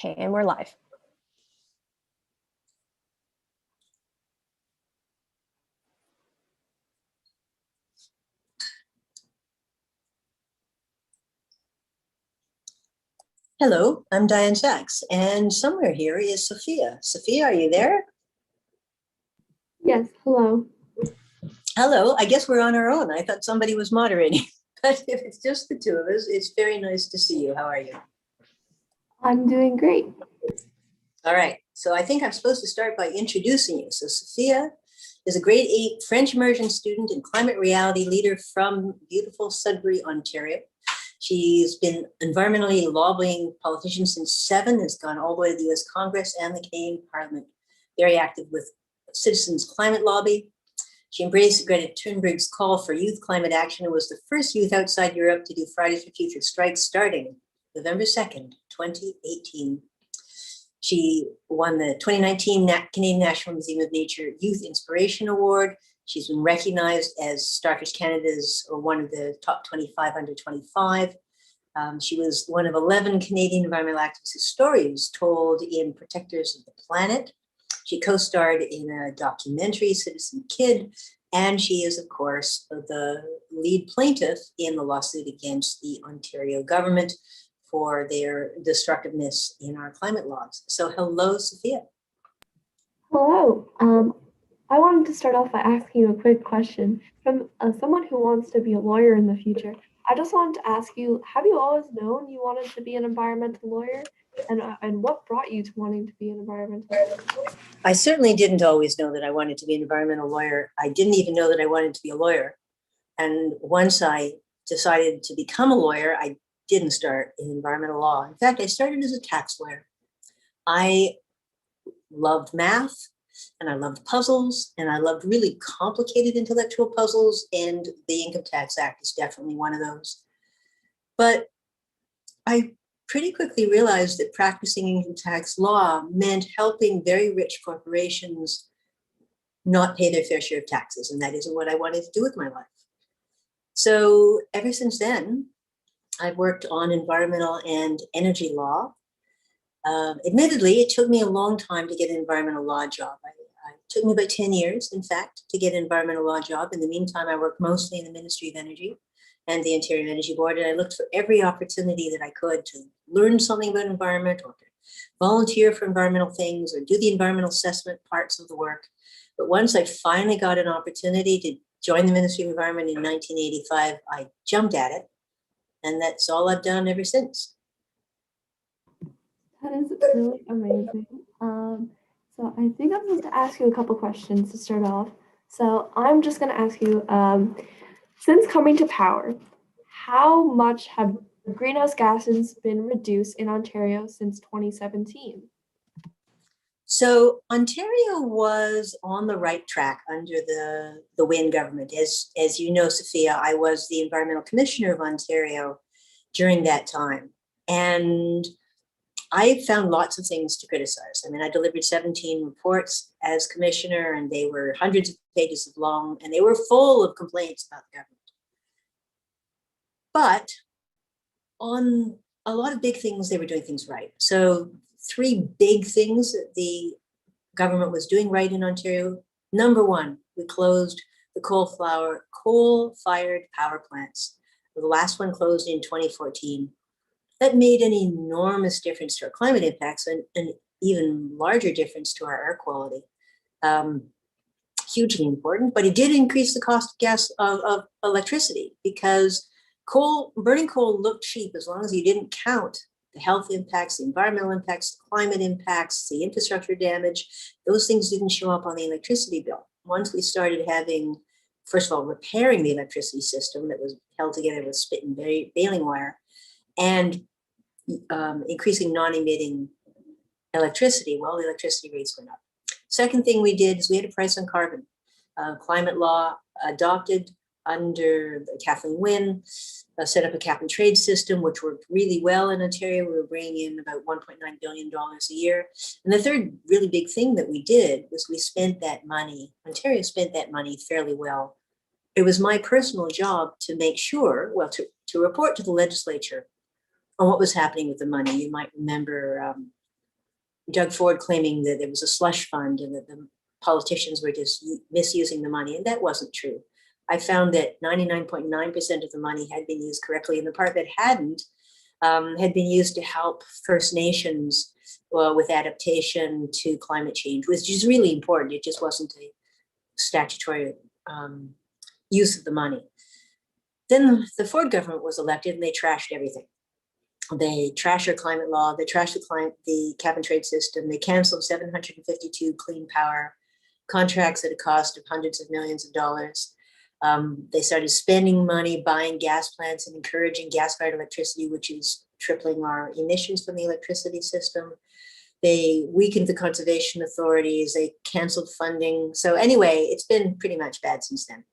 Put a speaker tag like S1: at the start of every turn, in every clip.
S1: Okay, and we're live.
S2: Hello, I'm Dianne Saxe, and somewhere here is Sophia. Sophia, are you there?
S3: Yes, hello.
S2: Hello, I guess we're on our own. I thought somebody was moderating, but if it's just the two of us, it's very nice to see you. How are you?
S3: I'm doing great.
S2: All right, so I think I'm supposed to start by introducing you. So Sophia is a grade 8 French immersion student and climate reality leader from beautiful Sudbury, Ontario. She's been environmentally lobbying politicians since 7, has gone all the way to the US Congress and the Canadian Parliament, very active with Citizens Climate Lobby. She embraced Greta Thunberg's call for youth climate action and was the first youth outside Europe to do Fridays for Future strikes starting November 2nd, 2018. She won the 2019 Canadian National Museum of Nature Youth Inspiration Award. She's been recognized as Starfish Canada's or one of the top 25 under 25. She was one of 11 Canadian environmental activists whose stories told in Protectors of the Planet. She co-starred in a documentary, Citizen Kid, and she is, of course, the lead plaintiff in the lawsuit against the Ontario government for their destructiveness in our climate laws. So hello, Sophia.
S3: Hello. I wanted to start off by asking you a quick question. From someone who wants to be a lawyer in the future, I just wanted to ask you, have you always known you wanted to be an environmental lawyer? And what brought you to wanting to be an environmental lawyer?
S2: I certainly didn't always know that I wanted to be an environmental lawyer. I didn't even know that I wanted to be a lawyer. And once I decided to become a lawyer, I didn't start in environmental law. In fact, I started as a tax lawyer. I loved math and I loved puzzles and I loved really complicated intellectual puzzles, and the Income Tax Act is definitely one of those. But I pretty quickly realized that practicing income tax law meant helping very rich corporations not pay their fair share of taxes, and that isn't what I wanted to do with my life. So ever since then, I've worked on environmental and energy law. Admittedly, it took me a long time to get an environmental law job. It took me about 10 years, in fact, to get an environmental law job. In the meantime, I worked mostly in the Ministry of Energy and the Ontario Energy Board, and I looked for every opportunity that I could to learn something about environment or to volunteer for environmental things or do the environmental assessment parts of the work. But once I finally got an opportunity to join the Ministry of Environment in 1985, I jumped at it, and that's all I've done ever since.
S3: That is really amazing. So I think I'm supposed to ask you a couple questions to start off. So I'm just going to ask you, since coming to power, how much have greenhouse gases been reduced in Ontario since 2017?
S2: So Ontario was on the right track under the Wynne government. As you know, Sophia, I was the Environmental Commissioner of Ontario during that time. And I found lots of things to criticize. I mean, I delivered 17 reports as commissioner, and they were hundreds of pages long, and they were full of complaints about the government. But on a lot of big things, they were doing things right. So 3 big things that the government was doing right in Ontario. Number 1, we closed the coal-fired power plants. The last one closed in 2014. That made an enormous difference to our climate impacts and an even larger difference to our air quality. Hugely important, but it did increase the cost of gas of electricity, because burning coal looked cheap as long as you didn't count the health impacts, the environmental impacts, the climate impacts, the infrastructure damage. Those things didn't show up on the electricity bill. Once we started having, first of all, repairing the electricity system that was held together with spit and baling wire, and increasing non-emitting electricity, well, the electricity rates went up. Second thing we did is we had a price on carbon. Climate law adopted under Kathleen Wynne, set up a cap and trade system, which worked really well in Ontario. We were bringing in about $1.9 billion a year. And the third really big thing that we did was we spent that money, Ontario spent that money fairly well. It was my personal job to make sure, well, to report to the legislature on what was happening with the money. You might remember Doug Ford claiming that there was a slush fund and that the politicians were just misusing the money, and that wasn't true. I found that 99.9% of the money had been used correctly, and the part that hadn't had been used to help First Nations with adaptation to climate change, which is really important. It just wasn't a statutory use of the money. Then the Ford government was elected and they trashed everything. They trashed our climate law, they trashed the cap and trade system, they canceled 752 clean power contracts at a cost of hundreds of millions of dollars. They started spending money buying gas plants and encouraging gas-fired electricity, which is tripling our emissions from the electricity system. They weakened the conservation authorities, they canceled funding. So anyway, it's been pretty much bad since then.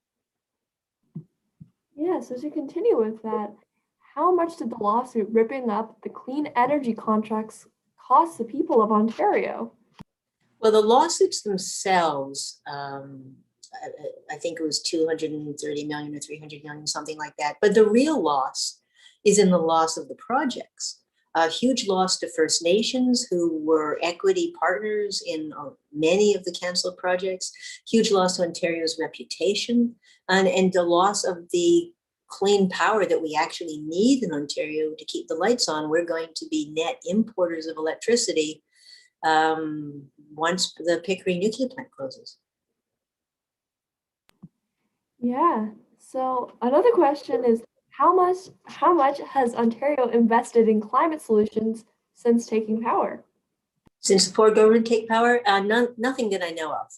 S3: Yeah, so to continue with that, how much did the lawsuit ripping up the clean energy contracts cost the people of Ontario?
S2: Well, the lawsuits themselves, I think it was 230 million or 300 million, something like that. But the real loss is in the loss of the projects. A huge loss to First Nations, who were equity partners in many of the canceled projects, huge loss to Ontario's reputation, and the loss of the clean power that we actually need in Ontario to keep the lights on. We're going to be net importers of electricity once the Pickering nuclear plant closes.
S3: Yeah, so another question is how much has Ontario invested in climate solutions since taking power?
S2: Since the Ford government take power, nothing that I know of.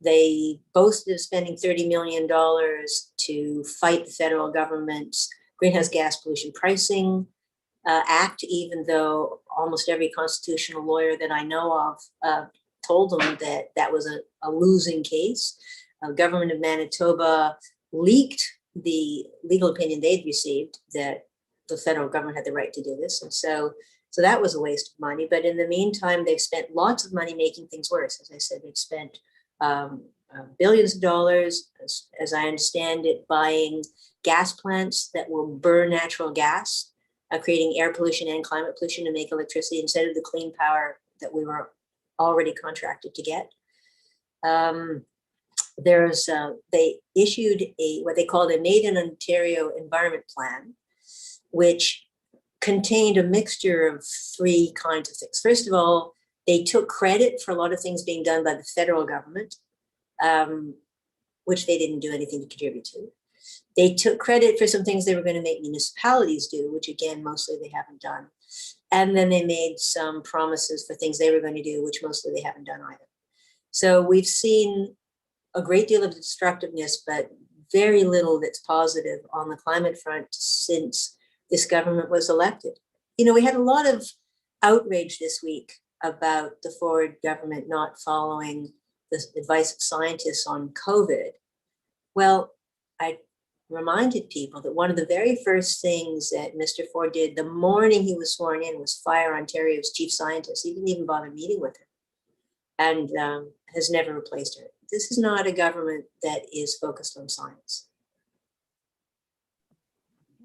S2: They boasted of spending $30 million to fight the federal government's greenhouse gas pollution pricing act, even though almost every constitutional lawyer that I know of told them that that was a losing case. Government of Manitoba leaked the legal opinion they'd received that the federal government had the right to do this. And so that was a waste of money. But in the meantime, they've spent lots of money making things worse. As I said, they've spent billions of dollars, as I understand it, buying gas plants that will burn natural gas, creating air pollution and climate pollution to make electricity instead of the clean power that we were already contracted to get. They issued what they called a Made in Ontario Environment Plan, which contained a mixture of three kinds of things. First of all, they took credit for a lot of things being done by the federal government, which they didn't do anything to contribute to. They took credit for some things they were going to make municipalities do, which again, mostly they haven't done. And then they made some promises for things they were going to do, which mostly they haven't done either. So we've seen a great deal of destructiveness, but very little that's positive on the climate front since this government was elected. You know, we had a lot of outrage this week about the Ford government not following the advice of scientists on COVID. Well, I reminded people that one of the very first things that Mr. Ford did the morning he was sworn in was fire Ontario's chief scientist. He didn't even bother meeting with her, and has never replaced her. This is not a government that is focused on science.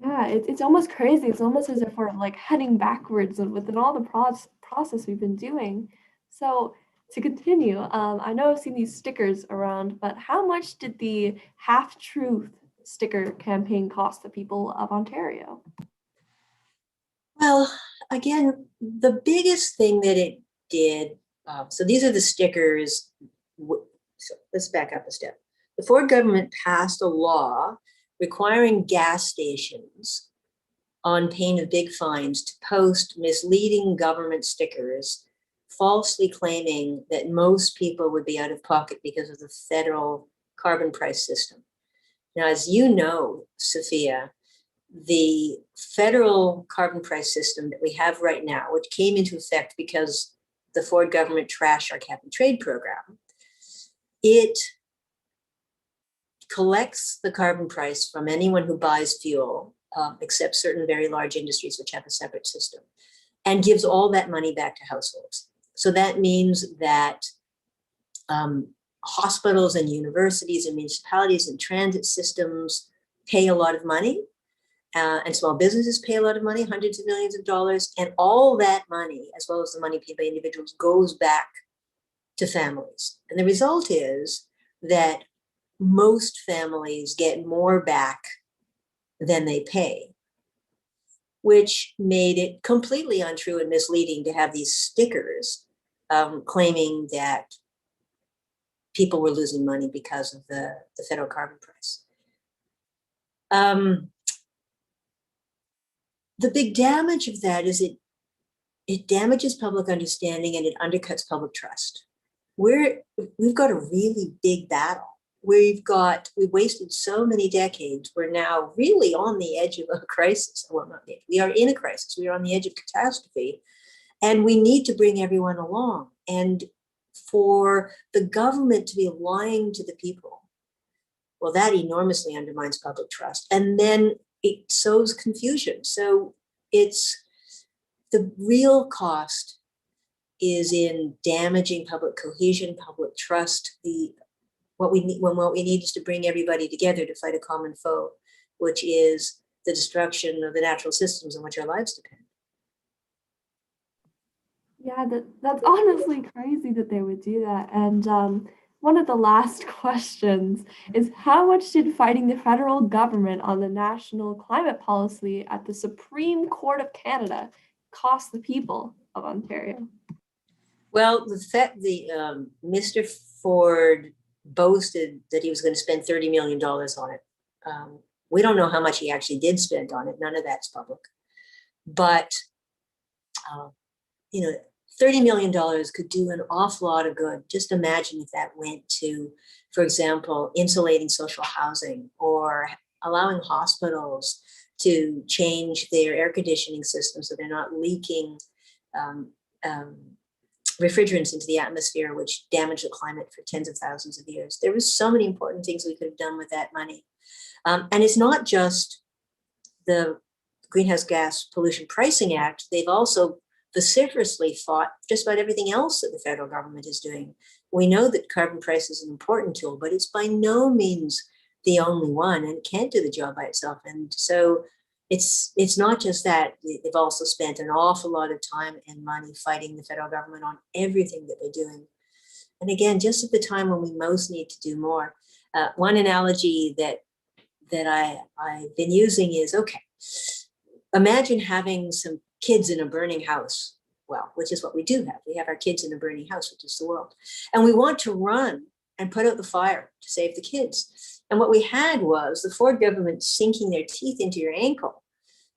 S3: Yeah, it's almost crazy. It's almost as if we're like heading backwards within all the process we've been doing. So to continue, I know I've seen these stickers around, but how much did the half-truth sticker campaign cost the people of Ontario?
S2: Well, again, the biggest thing that it did, so these are the stickers. So let's back up a step. The Ford government passed a law requiring gas stations on pain of big fines to post misleading government stickers, falsely claiming that most people would be out of pocket because of the federal carbon price system. Now, as you know, Sophia, the federal carbon price system that we have right now, which came into effect because the Ford government trashed our cap and trade program, it collects the carbon price from anyone who buys fuel, except certain very large industries which have a separate system, and gives all that money back to households. So that means that hospitals and universities and municipalities and transit systems pay a lot of money, And small businesses pay a lot of money, hundreds of millions of dollars, and all that money, as well as the money paid by individuals, goes back to families. And the result is that most families get more back than they pay, which made it completely untrue and misleading to have these stickers claiming that people were losing money because of the federal carbon price. The big damage of that is it damages public understanding and it undercuts public trust. We've got a really big battle. We've wasted so many decades. We're now really on the edge of a crisis. Well, not yet. We are in a crisis. We are on the edge of catastrophe, and we need to bring everyone along. And for the government to be lying to the people, well, that enormously undermines public trust. And then it sows confusion. So it's the real cost is in damaging public cohesion, public trust. What we need is to bring everybody together to fight a common foe, which is the destruction of the natural systems on which our lives depend.
S3: Yeah, that's honestly crazy that they would do that. And one of the last questions is, how much did fighting the federal government on the national climate policy at the Supreme Court of Canada cost the people of Ontario?
S2: Well, Mr. Ford boasted that he was going to spend $30 million on it. We don't know how much he actually did spend on it. None of that's public. But, $30 million could do an awful lot of good. Just imagine if that went to, for example, insulating social housing or allowing hospitals to change their air conditioning system so they're not leaking refrigerants into the atmosphere, which damage the climate for tens of thousands of years. There was so many important things we could have done with that money. And it's not just the Greenhouse Gas Pollution Pricing Act. They've also vociferously fought just about everything else that the federal government is doing. We know that carbon price is an important tool, but it's by no means the only one, and it can't do the job by itself. And so it's not just that. They've also spent an awful lot of time and money fighting the federal government on everything that they're doing. And again, just at the time when we most need to do more. One analogy that I've been using is, okay, imagine having some kids in a burning house. Well, which is what we do have. We have our kids in a burning house, which is the world. And we want to run and put out the fire to save the kids. And what we had was the Ford government sinking their teeth into your ankle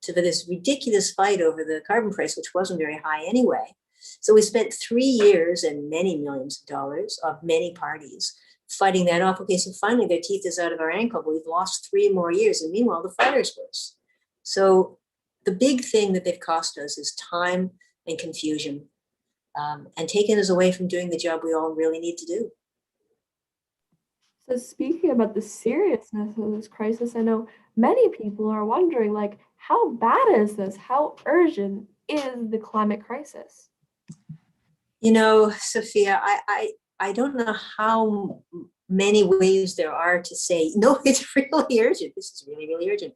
S2: for this ridiculous fight over the carbon price, which wasn't very high anyway. So we spent 3 years and many millions of dollars of many parties fighting that off. Okay, so finally their teeth is out of our ankle, but we've lost 3 more years. And meanwhile, the fire's worse. So the big thing that they've cost us is time and confusion, and taken us away from doing the job we all really need to do.
S3: So speaking about the seriousness of this crisis, I know many people are wondering, like, how bad is this? How urgent is the climate crisis?
S2: Sophia, I don't know how many ways there are to say, no, it's really urgent. This is really, really urgent.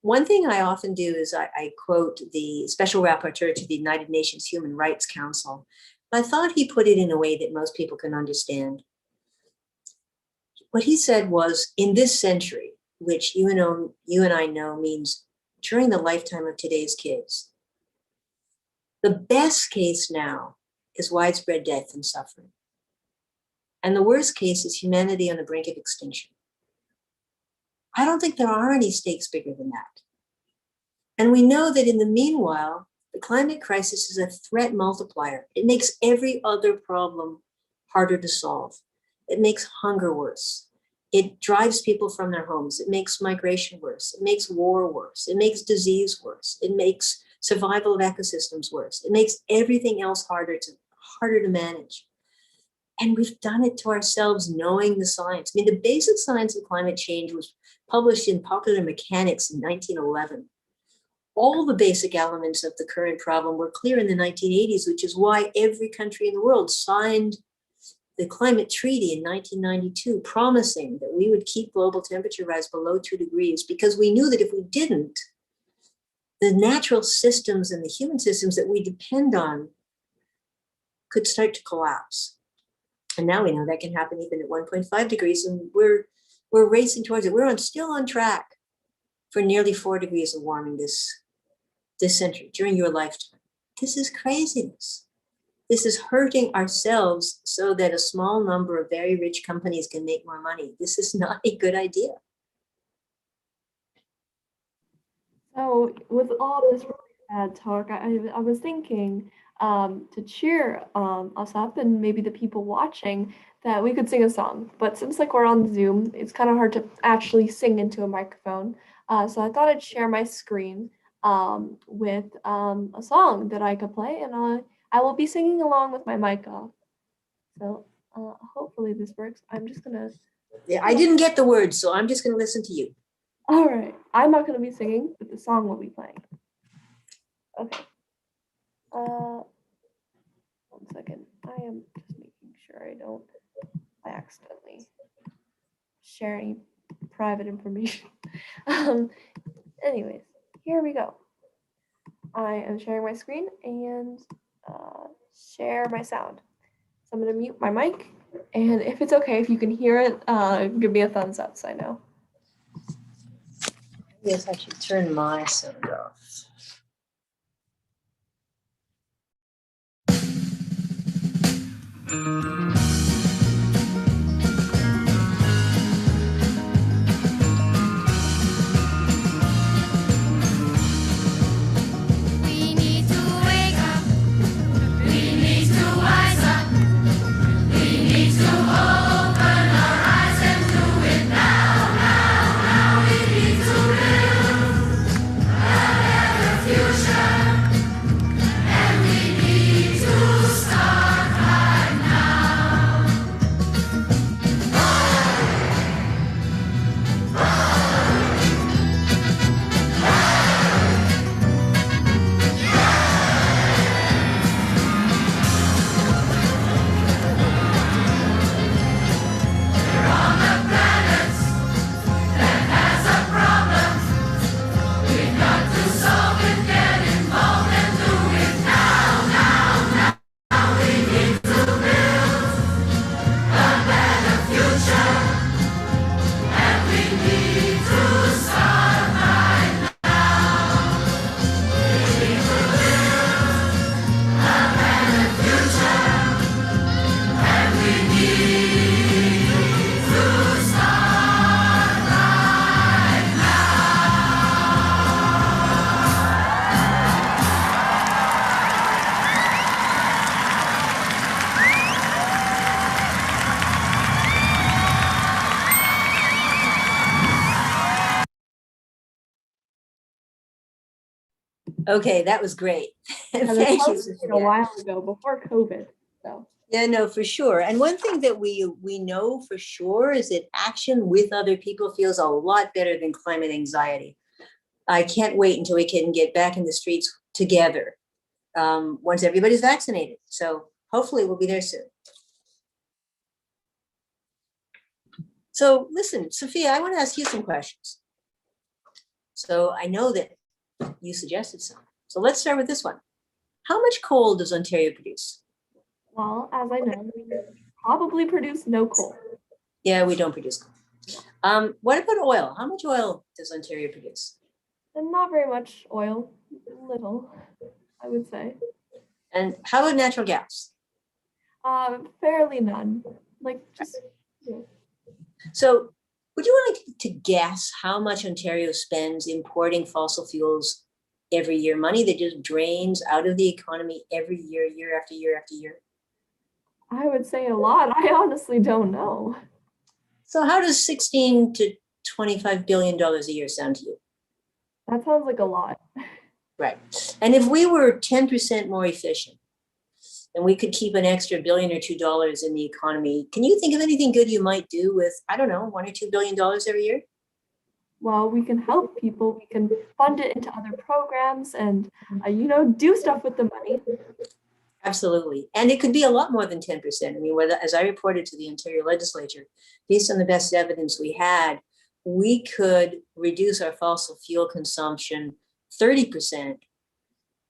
S2: One thing I often do is I quote the Special Rapporteur to the United Nations Human Rights Council. I thought he put it in a way that most people can understand. What he said was, in this century, which you and I know means during the lifetime of today's kids, the best case now is widespread death and suffering. And the worst case is humanity on the brink of extinction. I don't think there are any stakes bigger than that. And we know that in the meanwhile, the climate crisis is a threat multiplier. It makes every other problem harder to solve. It makes hunger worse. It drives people from their homes. It makes migration worse. It makes war worse. It makes disease worse. It makes survival of ecosystems worse. It makes everything else harder to manage. And we've done it to ourselves, knowing the science. I mean, the basic science of climate change was published in Popular Mechanics in 1911. All the basic elements of the current problem were clear in the 1980s, which is why every country in the world signed the climate treaty in 1992, promising that we would keep global temperature rise below 2 degrees, because we knew that if we didn't, the natural systems and the human systems that we depend on could start to collapse. And now we know that can happen even at 1.5 degrees, and we're racing towards it. We're still on track for nearly 4 degrees of warming this century, during your lifetime. This is craziness. This is hurting ourselves so that a small number of very rich companies can make more money. This is not a good idea.
S3: So with all this really bad talk, I was thinking to cheer us up and maybe the people watching that we could sing a song. But since like we're on Zoom, it's kind of hard to actually sing into a microphone. So I thought I'd share my screen with a song that I could play, and I will be singing along with my mic off. So hopefully this works. I'm just gonna.
S2: Yeah, I didn't get the words, so I'm just going to listen to you.
S3: All right, I'm not gonna be singing, but the song will be playing. Okay. 1 second. I am just making sure I don't accidentally share any private information. Anyways, here we go. I am sharing my screen and share my sound. So I'm gonna mute my mic, and if it's okay, if you can hear it, give me a thumbs up so I know.
S2: Yes, I should turn my sound off.
S1: We need to wake up. We need to wise up. We need to open our eyes and do it now, now, now. We need to build a better future, and we need to start right now. We're on a planet that has a problem. We've got to solve it, get involved, and do it now, now, now. We need to build a better future, and we need to start right now. We need to build a better future, and we need to start right now.
S2: Okay, that was great.
S3: And this
S2: Thank you,
S3: was a
S2: Sophia.
S3: while ago, before COVID. So
S2: Yeah, no, for sure. And one thing that we know for sure is that action with other people feels a lot better than climate anxiety. I can't wait until we can get back in the streets together once everybody's vaccinated. So hopefully we'll be there soon. So listen, Sophia, I want to ask you some questions. So I know that you suggested some. So let's start with this one. How much coal does Ontario produce?
S3: well, as I know, we probably produce no coal.
S2: Yeah, we don't produce coal. What about oil? How much oil does Ontario produce?
S3: And not very much oil, little, I would say.
S2: And how about natural gas?
S3: Fairly none. Like just yeah.
S2: So would you like to guess how much Ontario spends importing fossil fuels every year? Money that just drains out of the economy every year, year after year after year.
S3: I would say a lot. I honestly don't know.
S2: So how does 16 to $25 billion a year sound to you?
S3: That sounds like a lot.
S2: Right. And if we were 10% more efficient and we could keep an extra $1 or $2 billion in the economy, can you think of anything good you might do with, I don't know, $1 or $2 billion every year?
S3: Well, we can help people. We can fund it into other programs and, do stuff with the money.
S2: Absolutely. And it could be a lot more than 10%. I mean, as I reported to the Ontario legislature, based on the best evidence we had, we could reduce our fossil fuel consumption 30%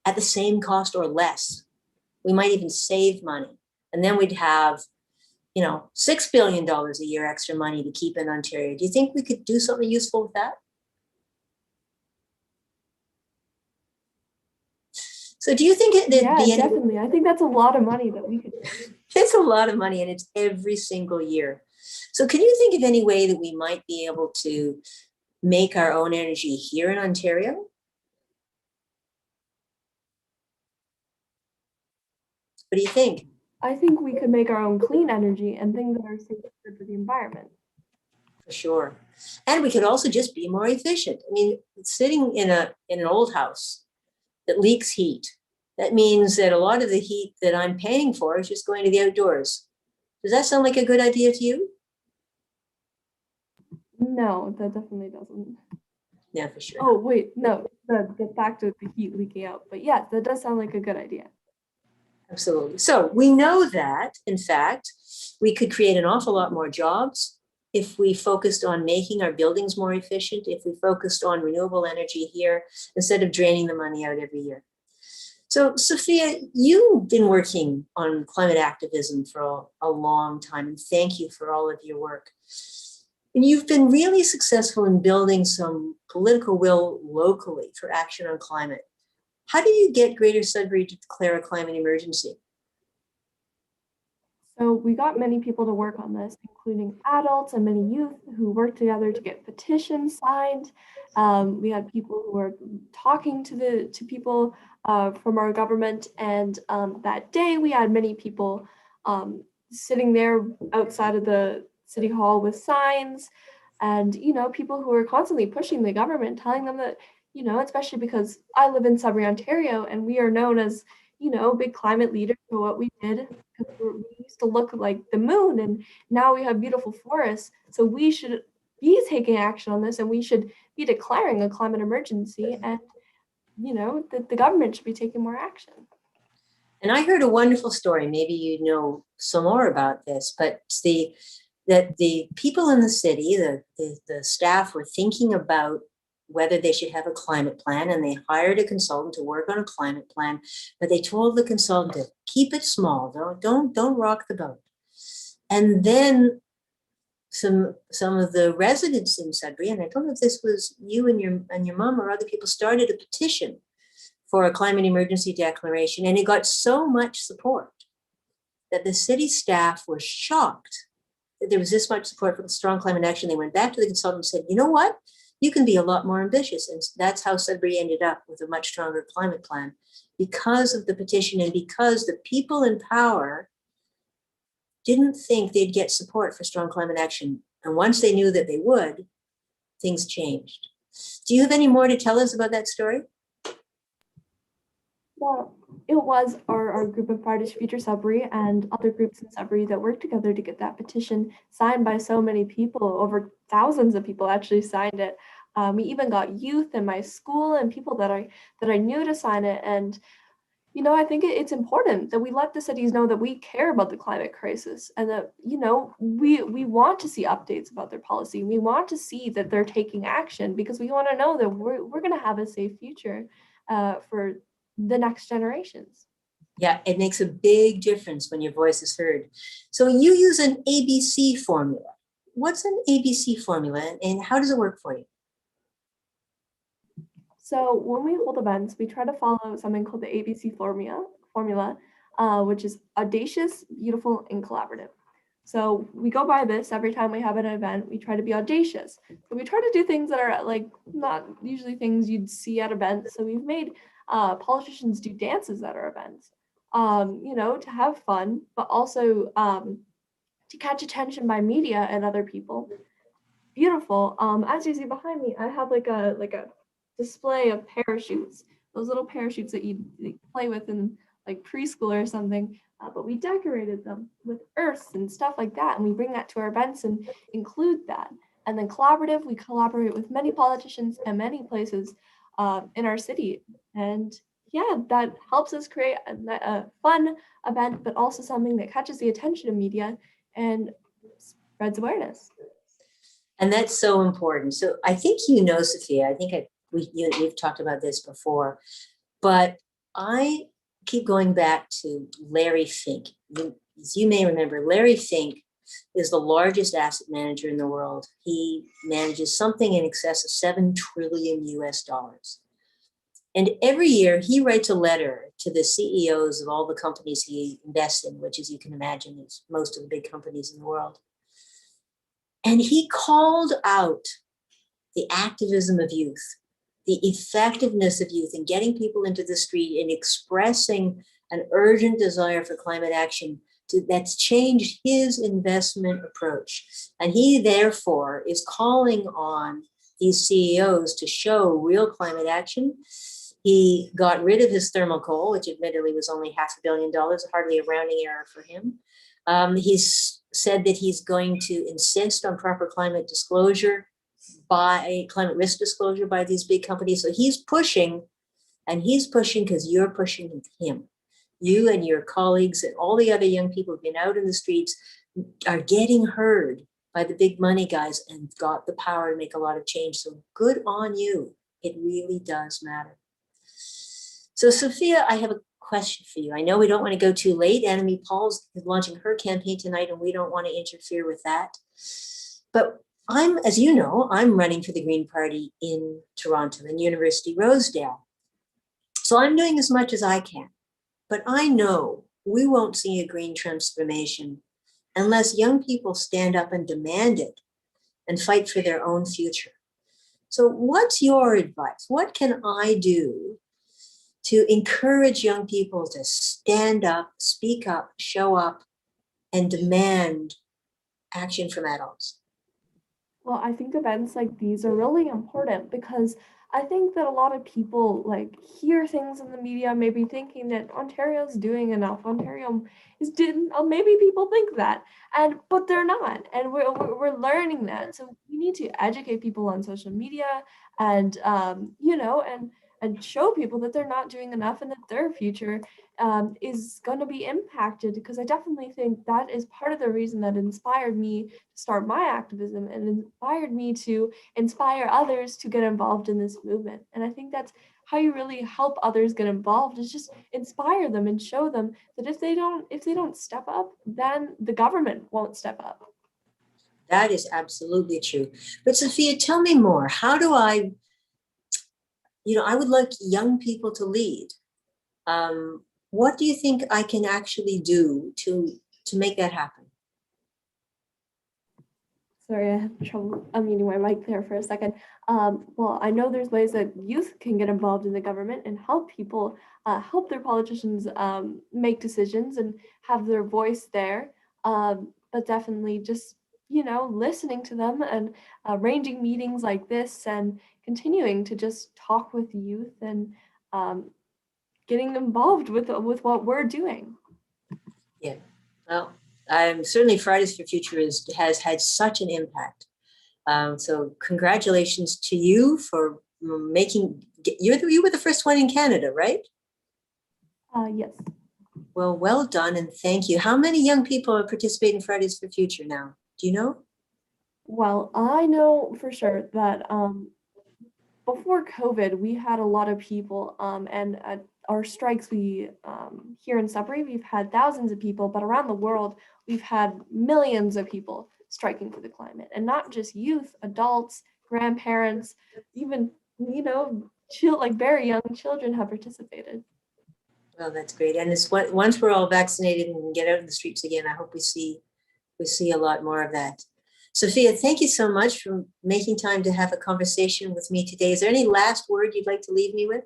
S2: at the same cost or less. We might even save money. And then we'd have, $6 billion a year extra money to keep in Ontario. Do you think we could do something useful with that? So do you think there'd be any?
S3: Definitely. I think that's a lot of money that we could.
S2: It's a lot of money and it's every single year. So can you think of any way that we might be able to make our own energy here in Ontario? What do you think?
S3: I think we could make our own clean energy and things that are safe for the environment.
S2: For sure. And we could also just be more efficient. I mean, sitting in an old house that leaks heat, that means that a lot of the heat that I'm paying for is just going to the outdoors. Does that sound like a good idea to you?
S3: No, that definitely doesn't.
S2: Yeah, for sure.
S3: Oh, wait, no, the fact of the heat leaking out. But yeah, that does sound like a good idea.
S2: Absolutely. So we know that, in fact, we could create an awful lot more jobs if we focused on making our buildings more efficient, if we focused on renewable energy here instead of draining the money out every year. So, Sophia, you've been working on climate activism for a long time, and thank you for all of your work. And you've been really successful in building some political will locally for action on climate. How do you get Greater Sudbury to declare a climate emergency?
S3: So we got many people to work on this, including adults and many youth who worked together to get petitions signed. We had people who were talking to people from our government, and that day we had many people sitting there outside of the city hall with signs, and people who were constantly pushing the government, telling them that especially because I live in Sudbury, Ontario, and we are known as big climate leaders for what we did, because we used to look like the moon, and now we have beautiful forests. So we should be taking action on this, and we should be declaring a climate emergency, and the government should be taking more action.
S2: And I heard a wonderful story. Maybe you know some more about this, but that the people in the city, the staff were thinking about whether they should have a climate plan, and they hired a consultant to work on a climate plan, but they told the consultant to keep it small, don't rock the boat. And then some of the residents in Sudbury, and I don't know if this was you and your mom or other people, started a petition for a climate emergency declaration, and it got so much support that the city staff were shocked that there was this much support for the strong climate action. They went back to the consultant and said, you know what? You can be a lot more ambitious. And that's how Sudbury ended up with a much stronger climate plan, because of the petition and because the people in power didn't think they'd get support for strong climate action. And once they knew that they would, things changed. Do you have any more to tell us about that story?
S3: Well, it was our group of Fridays for Future Sudbury and other groups in Sudbury that worked together to get that petition signed by so many people. Over thousands of people actually signed it. We even got youth in my school and people that I knew to sign it. And I think it's important that we let the cities know that we care about the climate crisis, and that we want to see updates about their policy. We want to see that they're taking action, because we want to know that we're going to have a safe future for the next generations.
S2: Yeah, it makes a big difference when your voice is heard. So you use an ABC formula. What's an ABC formula, and how does it work for you?
S3: So when we hold events, we try to follow something called the ABC formula, which is audacious, beautiful, and collaborative. So we go by this every time we have an event. We try to be audacious. So we try to do things that are like not usually things you'd see at events. So we've made politicians do dances at our events, to have fun, but also to catch attention by media and other people. Beautiful. As you see behind me, I have like a display of parachutes, those little parachutes that you play with in like preschool or something, but we decorated them with earths and stuff like that, and we bring that to our events and include that. And then collaborative, we collaborate with many politicians and many places in our city, and yeah, that helps us create a fun event, but also something that catches the attention of media and spreads awareness.
S2: And that's so important. So I think you know, Sophia, I think we've talked about this before, but I keep going back to Larry Fink. As you may remember, Larry Fink is the largest asset manager in the world. He manages something in excess of 7 trillion US dollars. And every year he writes a letter to the CEOs of all the companies he invests in, which, as you can imagine, is most of the big companies in the world. And he called out the activism of youth, the effectiveness of youth in getting people into the street and expressing an urgent desire for climate action that's changed his investment approach. And he therefore is calling on these CEOs to show real climate action. He got rid of his thermal coal, which admittedly was only $500 million, hardly a rounding error for him. He's said that he's going to insist on proper climate disclosure by climate risk disclosure by these big companies. So he's pushing, and he's pushing because you're pushing him. You and your colleagues and all the other young people who've been out in the streets are getting heard by the big money guys and got the power to make a lot of change. So good on you. It really does matter. So Sophia, I have a question for you. I know we don't want to go too late. Annemie Paul's launching her campaign tonight, and we don't want to interfere with that. But as you know, I'm running for the Green Party in Toronto and University Rosedale. So I'm doing as much as I can. But I know we won't see a green transformation unless young people stand up and demand it and fight for their own future. So what's your advice? What can I do to encourage young people to stand up, speak up, show up, and demand action from adults?
S3: Well, I think events like these are really important because I think that a lot of people like hear things in the media, maybe thinking that Ontario's doing enough. Ontario is didn't. Maybe people think that, but they're not, and we're learning that. So we need to educate people on social media, and and show people that they're not doing enough and that their future is going to be impacted. Because I definitely think that is part of the reason that inspired me to start my activism and inspired me to inspire others to get involved in this movement. And I think that's how you really help others get involved, is just inspire them and show them that if they don't step up, then the government won't step up.
S2: That is absolutely true. But Sophia, tell me more. How do I would like young people to lead. What do you think I can actually do to make that happen?
S3: Sorry, I had trouble unmuting my mic there for a second. Well, I know there's ways that youth can get involved in the government and help people, help their politicians make decisions and have their voice there. But definitely just, listening to them and arranging meetings like this and continuing to just talk with youth and getting involved with what we're doing.
S2: Yeah, well, certainly Fridays for Future has had such an impact. So congratulations to you for you were the first one in Canada, right?
S3: Yes.
S2: Well done, and thank you. How many young people are participating in Fridays for Future now? Do you know?
S3: Well, I know for sure that before COVID, we had a lot of people, and at our strikes, we here in Sudbury, we've had thousands of people, but around the world, we've had millions of people striking for the climate, and not just youth, adults, grandparents, even like very young children have participated.
S2: Well, that's great. And once we're all vaccinated and can get out in the streets again, I hope we see a lot more of that. Sophia, thank you so much for making time to have a conversation with me today. Is there any last word you'd like to leave me with?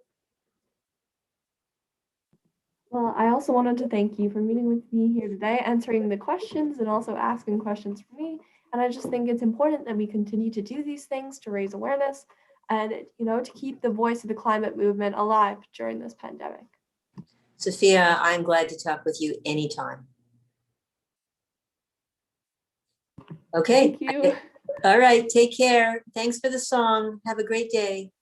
S3: Well, I also wanted to thank you for meeting with me here today, answering the questions and also asking questions for me. And I just think it's important that we continue to do these things to raise awareness and, to keep the voice of the climate movement alive during this pandemic.
S2: Sophia, I'm glad to talk with you anytime. Okay.
S3: Thank you.
S2: All right. Take care. Thanks for the song. Have a great day.